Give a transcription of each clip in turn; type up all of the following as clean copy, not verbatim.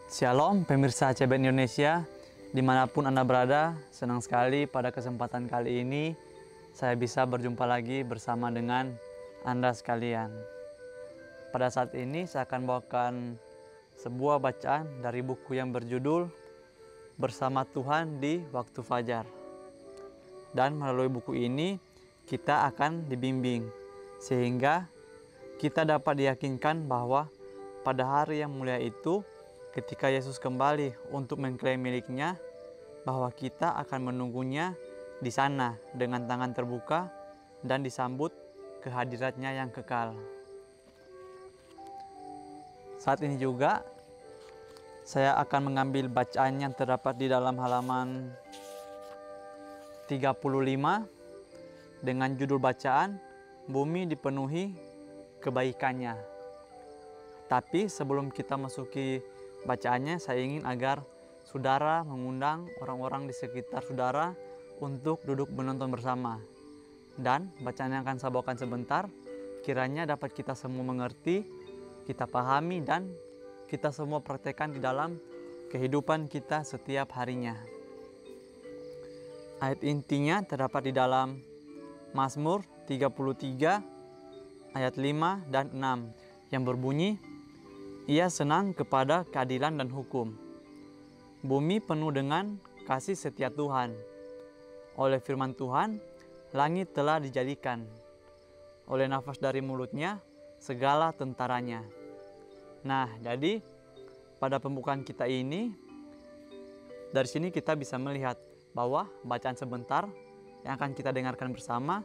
Shalom pemirsa CBN Indonesia, dimanapun Anda berada, senang sekali pada kesempatan kali ini saya bisa berjumpa lagi bersama dengan Anda sekalian. Pada saat ini saya akan bawakan sebuah bacaan dari buku yang berjudul Bersama Tuhan di Waktu Fajar. Dan melalui buku ini kita akan dibimbing sehingga kita dapat diyakinkan bahwa pada hari yang mulia itu, ketika Yesus kembali untuk mengklaim miliknya, bahwa kita akan menunggunya di sana dengan tangan terbuka dan disambut kehadiratnya yang kekal. Saat ini juga saya akan mengambil bacaan yang terdapat di dalam halaman 35 dengan judul bacaan Bumi Dipenuhi Kebaikannya. Tapi sebelum kita masuki bacaannya, saya ingin agar saudara mengundang orang-orang di sekitar saudara untuk duduk menonton bersama. Dan bacaan yang akan saya bawakan sebentar kiranya dapat kita semua mengerti, kita pahami, dan kita semua praktekkan di dalam kehidupan kita setiap harinya. Ayat intinya terdapat di dalam Mazmur 33 ayat 5 dan 6 yang berbunyi, Ia senang kepada keadilan dan hukum. Bumi penuh dengan kasih setia Tuhan. Oleh firman Tuhan, langit telah dijadikan. Oleh nafas dari mulutnya, segala tentaranya. Nah, jadi pada pembukaan kita ini, dari sini kita bisa melihat bahwa bacaan sebentar yang akan kita dengarkan bersama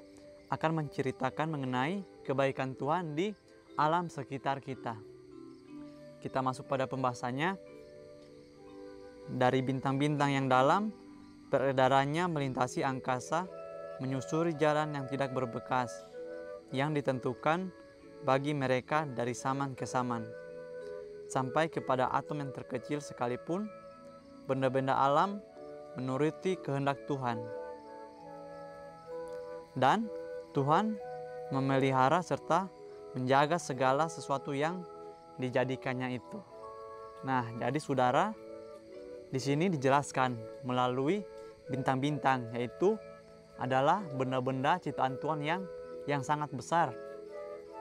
akan menceritakan mengenai kebaikan Tuhan di alam sekitar kita. Kita masuk pada pembahasannya. Dari bintang-bintang yang dalam, peredarannya melintasi angkasa, menyusuri jalan yang tidak berbekas, yang ditentukan bagi mereka dari zaman ke zaman. Sampai kepada atom yang terkecil sekalipun, benda-benda alam menuruti kehendak Tuhan. Dan Tuhan memelihara serta menjaga segala sesuatu yang dijadikannya itu. Nah, jadi saudara, di sini dijelaskan melalui bintang-bintang, yaitu adalah benda-benda ciptaan Tuhan yang sangat besar.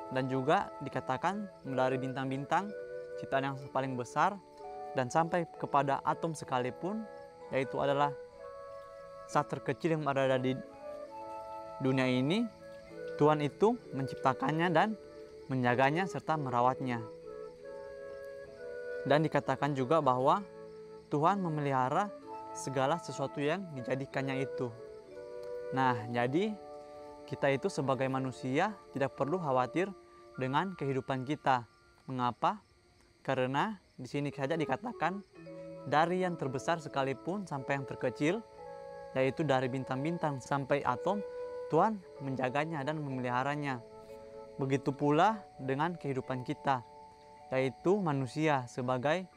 Dan juga dikatakan dari bintang-bintang ciptaan yang paling besar dan sampai kepada atom sekalipun, yaitu adalah zat terkecil yang ada di dunia ini, Tuhan itu menciptakannya dan menjaganya serta merawatnya. Dan dikatakan juga bahwa Tuhan memelihara segala sesuatu yang dijadikannya itu. Nah, jadi kita itu sebagai manusia tidak perlu khawatir dengan kehidupan kita. Mengapa? Karena di sini saja dikatakan dari yang terbesar sekalipun sampai yang terkecil, yaitu dari bintang-bintang sampai atom, Tuhan menjaganya dan memeliharanya. Begitu pula dengan kehidupan kita, yaitu manusia sebagai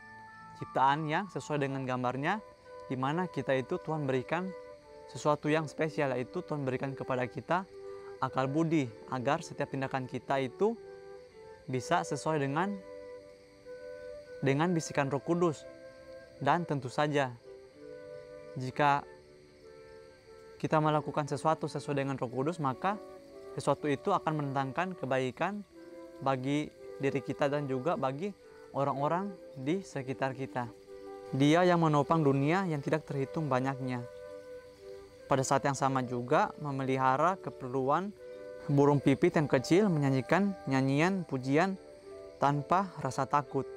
ciptaan yang sesuai dengan gambarnya, di mana kita itu Tuhan berikan sesuatu yang spesial, yaitu Tuhan berikan kepada kita akal budi agar setiap tindakan kita itu bisa sesuai dengan bisikan Roh Kudus. Dan tentu saja jika kita melakukan sesuatu sesuai dengan Roh Kudus, maka sesuatu itu akan mendatangkan kebaikan bagi diri kita dan juga bagi orang-orang di sekitar kita. Dia yang menopang dunia yang tidak terhitung banyaknya. Pada saat yang sama juga memelihara keperluan burung pipit yang kecil menyanyikan nyanyian pujian tanpa rasa takut.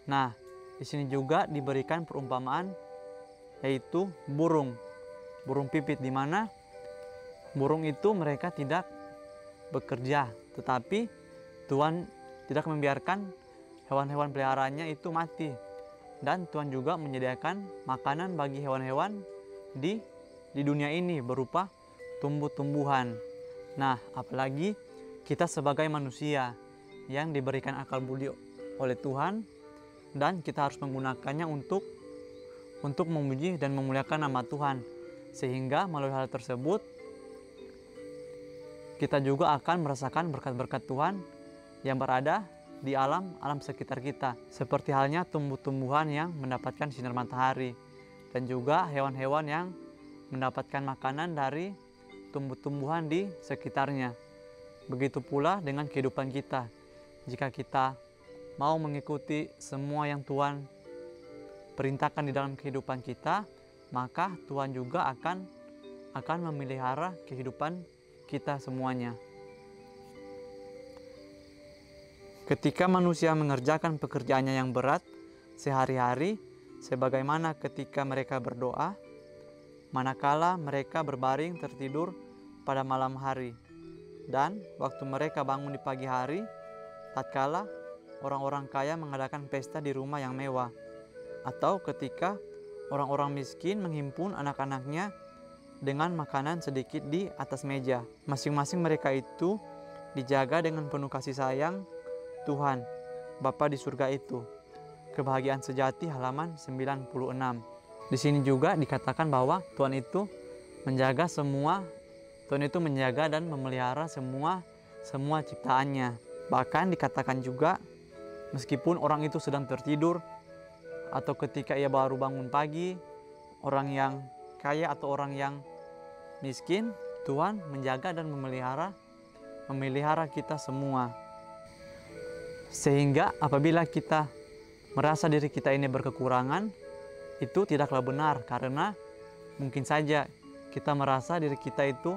Nah, di sini juga diberikan perumpamaan, yaitu burung pipit, di mana burung itu mereka tidak bekerja, tetapi Tuhan tidak membiarkan hewan-hewan peliharaannya itu mati. Dan Tuhan juga menyediakan makanan bagi hewan-hewan di dunia ini berupa tumbuh-tumbuhan. Nah, apalagi kita sebagai manusia yang diberikan akal budi oleh Tuhan, dan kita harus menggunakannya untuk memuji dan memuliakan nama Tuhan. Sehingga melalui hal tersebut kita juga akan merasakan berkat-berkat Tuhan yang berada di alam sekitar kita, seperti halnya tumbuh-tumbuhan yang mendapatkan sinar matahari dan juga hewan-hewan yang mendapatkan makanan dari tumbuh-tumbuhan di sekitarnya. Begitu pula dengan kehidupan kita. Jika kita mau mengikuti semua yang Tuhan perintahkan di dalam kehidupan kita, maka Tuhan juga akan memelihara kehidupan kita semuanya. Ketika manusia mengerjakan pekerjaannya yang berat sehari-hari, sebagaimana ketika mereka berdoa, manakala mereka berbaring tertidur pada malam hari, dan waktu mereka bangun di pagi hari, tatkala orang-orang kaya mengadakan pesta di rumah yang mewah, atau ketika orang-orang miskin menghimpun anak-anaknya dengan makanan sedikit di atas meja. Masing-masing mereka itu dijaga dengan penuh kasih sayang Tuhan, Bapa di surga itu. Kebahagiaan sejati halaman 96. Di sini juga dikatakan bahwa Tuhan itu menjaga dan memelihara semua ciptaannya. Bahkan dikatakan juga meskipun orang itu sedang tertidur atau ketika ia baru bangun pagi, orang yang kaya atau orang yang miskin, Tuhan menjaga dan memelihara kita semua. Sehingga apabila kita merasa diri kita ini berkekurangan, itu tidaklah benar, karena mungkin saja kita merasa diri kita itu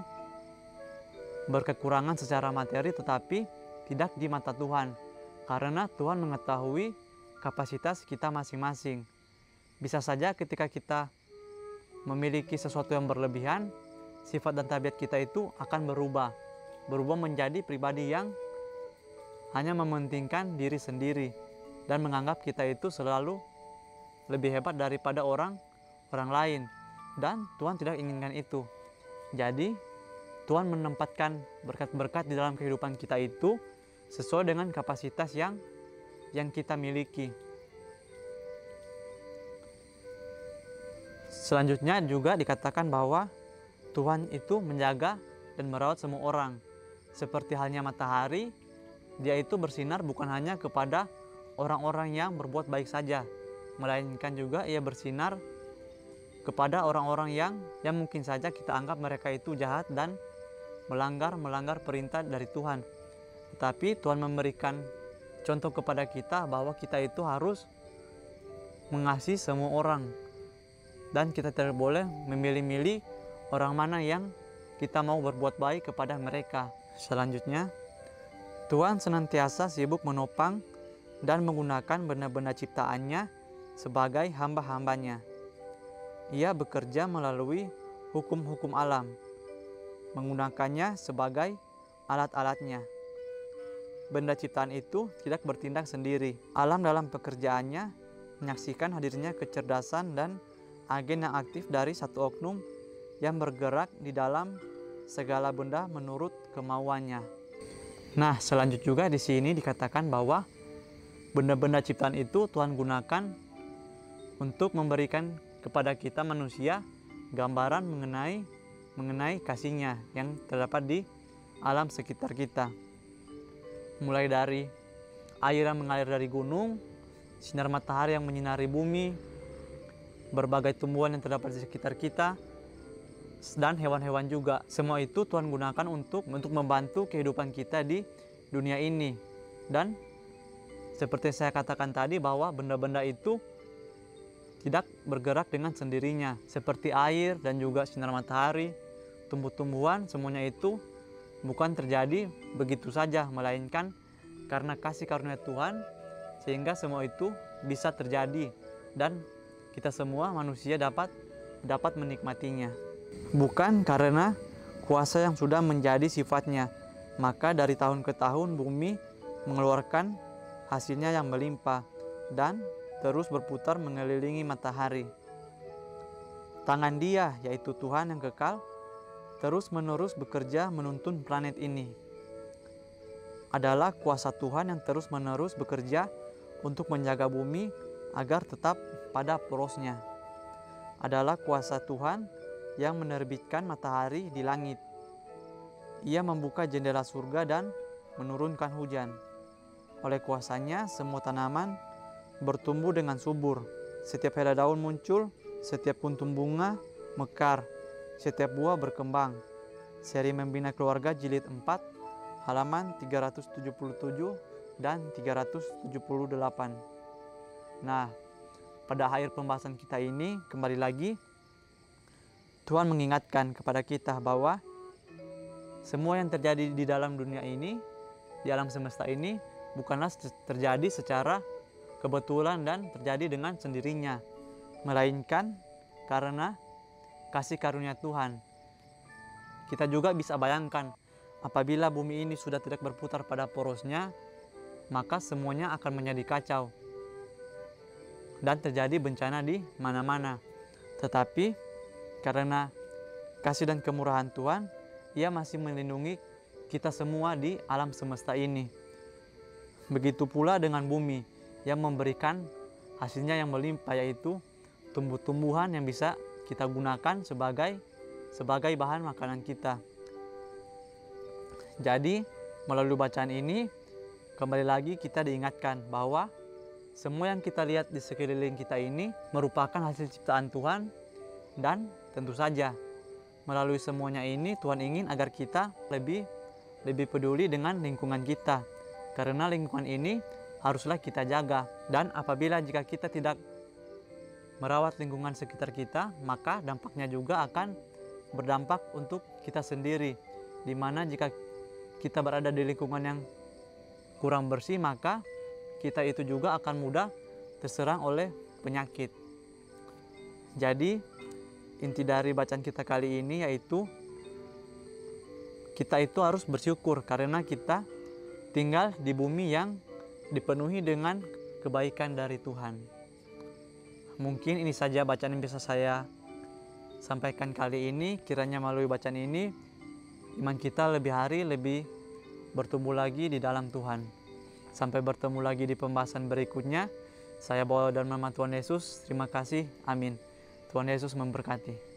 berkekurangan secara materi, tetapi tidak di mata Tuhan, karena Tuhan mengetahui kapasitas kita masing-masing. Bisa saja ketika kita memiliki sesuatu yang berlebihan, sifat dan tabiat kita itu akan berubah menjadi pribadi yang hanya mementingkan diri sendiri dan menganggap kita itu selalu lebih hebat daripada orang lain, dan Tuhan tidak inginkan itu. Jadi Tuhan menempatkan berkat-berkat di dalam kehidupan kita itu sesuai dengan kapasitas yang kita miliki. Selanjutnya juga dikatakan bahwa Tuhan itu menjaga dan merawat semua orang. Seperti halnya matahari, dia itu bersinar bukan hanya kepada orang-orang yang berbuat baik saja, melainkan juga ia bersinar kepada orang-orang yang mungkin saja kita anggap mereka itu jahat dan melanggar perintah dari Tuhan. Tetapi Tuhan memberikan contoh kepada kita bahwa kita itu harus mengasihi semua orang, dan kita tidak boleh memilih-milih orang mana yang kita mau berbuat baik kepada mereka. Selanjutnya, Tuhan senantiasa sibuk menopang dan menggunakan benda-benda ciptaannya sebagai hamba-hambanya. Ia bekerja melalui hukum-hukum alam, menggunakannya sebagai alat-alatnya. Benda ciptaan itu tidak bertindak sendiri. Alam dalam pekerjaannya menyaksikan hadirnya kecerdasan dan agen yang aktif dari satu oknum yang bergerak di dalam segala benda menurut kemauannya. Nah, selanjutnya juga di sini dikatakan bahwa benda-benda ciptaan itu Tuhan gunakan untuk memberikan kepada kita manusia gambaran mengenai kasih-Nya yang terdapat di alam sekitar kita. Mulai dari air yang mengalir dari gunung, sinar matahari yang menyinari bumi, berbagai tumbuhan yang terdapat di sekitar kita, dan hewan-hewan juga. Semua itu Tuhan gunakan untuk membantu kehidupan kita di dunia ini. Dan seperti saya katakan tadi bahwa benda-benda itu tidak bergerak dengan sendirinya. Seperti air dan juga sinar matahari, tumbuh-tumbuhan, semuanya itu bukan terjadi begitu saja, melainkan karena kasih karunia Tuhan, sehingga semua itu bisa terjadi dan kita semua manusia dapat menikmatinya. Bukan karena kuasa yang sudah menjadi sifatnya, maka dari tahun ke tahun bumi mengeluarkan hasilnya yang melimpah dan terus berputar mengelilingi matahari. Tangan Dia, yaitu Tuhan yang kekal, terus-menerus bekerja menuntun planet ini. Adalah kuasa Tuhan yang terus-menerus bekerja untuk menjaga bumi agar tetap pada porosnya. Adalah kuasa Tuhan yang menerbitkan matahari di langit. Ia membuka jendela surga dan menurunkan hujan. oleh kuasanya semua tanaman bertumbuh dengan subur. Setiap helai daun muncul, setiap kuntum bunga mekar, setiap buah berkembang. Seri Membina Keluarga jilid 4, halaman 377 dan 378. Nah, pada akhir pembahasan kita ini kembali lagi Tuhan mengingatkan kepada kita bahwa semua yang terjadi di dalam dunia ini, di alam semesta ini, bukanlah terjadi secara kebetulan dan terjadi dengan sendirinya, melainkan karena kasih karunia Tuhan. Kita juga bisa bayangkan, apabila bumi ini sudah tidak berputar pada porosnya, maka semuanya akan menjadi kacau dan terjadi bencana di mana-mana. Tetapi karena kasih dan kemurahan Tuhan, Ia masih melindungi kita semua di alam semesta ini. Begitu pula dengan bumi yang memberikan hasilnya yang melimpah, yaitu tumbuh-tumbuhan yang bisa kita gunakan sebagai bahan makanan kita. Jadi melalui bacaan ini kembali lagi kita diingatkan bahwa semua yang kita lihat di sekeliling kita ini merupakan hasil ciptaan Tuhan, dan tentu saja melalui semuanya ini Tuhan ingin agar kita lebih peduli dengan lingkungan kita, karena lingkungan ini haruslah kita jaga. Dan apabila jika kita tidak merawat lingkungan sekitar kita, maka dampaknya juga akan berdampak untuk kita sendiri, dimana jika kita berada di lingkungan yang kurang bersih, maka kita itu juga akan mudah terserang oleh penyakit. Jadi inti dari bacaan kita kali ini yaitu kita itu harus bersyukur karena kita tinggal di bumi yang dipenuhi dengan kebaikan dari Tuhan. Mungkin ini saja bacaan yang bisa saya sampaikan kali ini. Kiranya melalui bacaan ini iman kita lebih bertumbuh lagi di dalam Tuhan. Sampai bertemu lagi di pembahasan berikutnya. Saya bawa dan nama Tuhan Yesus. Terima kasih. Amin. Tuhan Yesus memberkati.